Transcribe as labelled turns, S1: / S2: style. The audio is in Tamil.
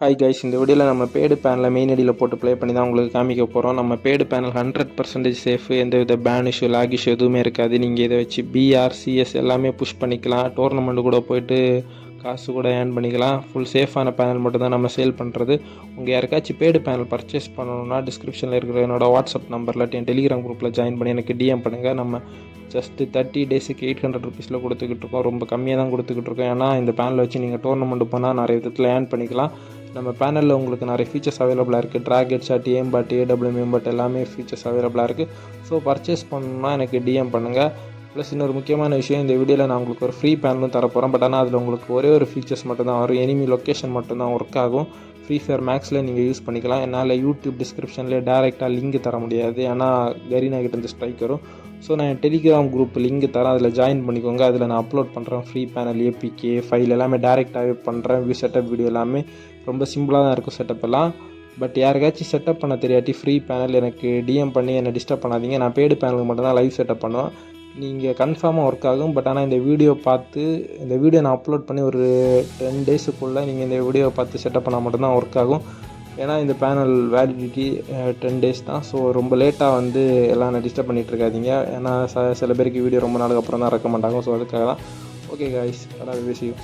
S1: ஹாய் கைஸ், இந்த வீடியோவில் நம்ம பேடு பேனலில் மெயின் ஐடியில் போட்டு ப்ளே பண்ணி தான் உங்களுக்கு காமிக்க போகிறோம். நம்ம பேடு பேனல் 100% சேஃபு, எந்த வித பேன் இஷ்யூ லாக் இஷ்யூ எதுவுமே இருக்காது. நீங்கள் இதை வச்சு பிஆர் சிஎஸ் எல்லாமே புஷ் பண்ணிக்கலாம். டோர்னமெண்ட்டு கூட போயிட்டு காசு கூட ஏர்ன் பண்ணிக்கலாம். ஃபுல் சேஃபான பேனல் மட்டும் தான் நம்ம சேல் பண்ணுறது. உங்கள் யாருக்காச்சும் பேடு பேனல் பர்ச்சேஸ் பண்ணணும்னா டிஸ்கிரிப்ஷனில் இருக்கிற என்னோட வாட்ஸ்அப் நம்பரில் என் டெலிகிராம் குரூப்பில் ஜாயின் பண்ணி எனக்கு டிஎம் பண்ணுங்கள். நம்ம ஜஸ்ட்டு 30 டேஸுக்கு 800 ருபீஸில் கொடுத்துக்கிட்டு இருக்கோம். ரொம்ப கம்மியாக தான் கொடுத்துக்கிட்டு இருக்கோம். ஏன்னா இந்த பேனலை வச்சு நீங்கள் டோர்னமெண்ட் போனால் நிறைய விதத்தில் ஏர்ன் பண்ணிக்கலாம். நம்ம பேனலில் உங்களுக்கு நிறைய ஃபீச்சர்ஸ் அவைலபிளாக இருக்குது. ட்ராக் ஹெட்ஷாட், ஏம்பாட், ஏடபிள்யூ மேம்பாட் எல்லாமே ஃபீச்சர்ஸ் அவைலபிளாக இருக்குது. ஸோ பர்ச்சேஸ் பண்ணணும்னா எனக்கு டிஎம் பண்ணுங்கள். ப்ளஸ் இன்னொரு முக்கியமான விஷயம், இந்த வீடியோவில் நான் உங்களுக்கு ஒரு ஃப்ரீ பேனலும் தரப்போகிறேன். பட் ஆனால் அதில் உங்களுக்கு ஒரே ஒரு ஃபீச்சர்ஸ் மட்டும்தான் வரும். எனிமி லொக்கேஷன் மட்டும்தான் ஒர்க் ஆகும். ஃப்ரீ ஃபயர் மேக்ஸில் நீங்கள் யூஸ் பண்ணிக்கலாம். என்னால் யூடியூப் டிஸ்கிரிப்ஷன்லேயே டேரெக்டாக லிங்க் தர முடியாது, ஏன்னா கரீனா கிட்டேருந்து ஸ்ட்ரைக் வரும். ஸோ நான் என் டெலிகிராம் குரூப் லிங்க் தரேன், அதில் ஜாயின் பண்ணிக்கோங்க. அதில் நான் அப்லோட் பண்ணுறேன் ஃப்ரீ பேனல், ஏபிகே ஃபைல் எல்லாமே டேரெக்டாகவே பண்ணுறேன். செட்டப் வீடியோ எல்லாமே ரொம்ப சிம்பிளாக தான் இருக்கும் செட்டப் எல்லாம். பட் யாருக்காச்சும் செட்டப் பண்ண தெரியாட்டி ஃப்ரீ பேனல் எனக்கு டிஎம் பண்ணி என்னை டிஸ்டர்ப் பண்ணாதீங்க. நான் பேடு பேனலுக்கு மட்டும்தான் லைவ் செட்டப் பண்ணுவேன். நீங்கள் கன்ஃபார்மாக ஒர்க் ஆகும். பட் ஆனால் இந்த வீடியோ பார்த்து, இந்த வீடியோ நான் அப்லோட் பண்ணி ஒரு 10 டேஸுக்குள்ளே நீங்கள் இந்த வீடியோவை பார்த்து செட்டப் பண்ணால் மட்டும்தான் ஒர்க் ஆகும். ஏன்னா இந்த பேனல் வேலிடிட்டி 10 டேஸ் தான். ஸோ ரொம்ப லேட்டாக வந்து எல்லாம் டிஸ்டர்ப் பண்ணிகிட்டு இருக்காதீங்க. ஏன்னா சில பேருக்கு வீடியோ ரொம்ப நாளுக்கு அப்புறம் தான் இறக்க மாட்டாங்க. ஸோ அதுக்காக தான். ஓகே காய்ஸ், அதான் பேசியும்.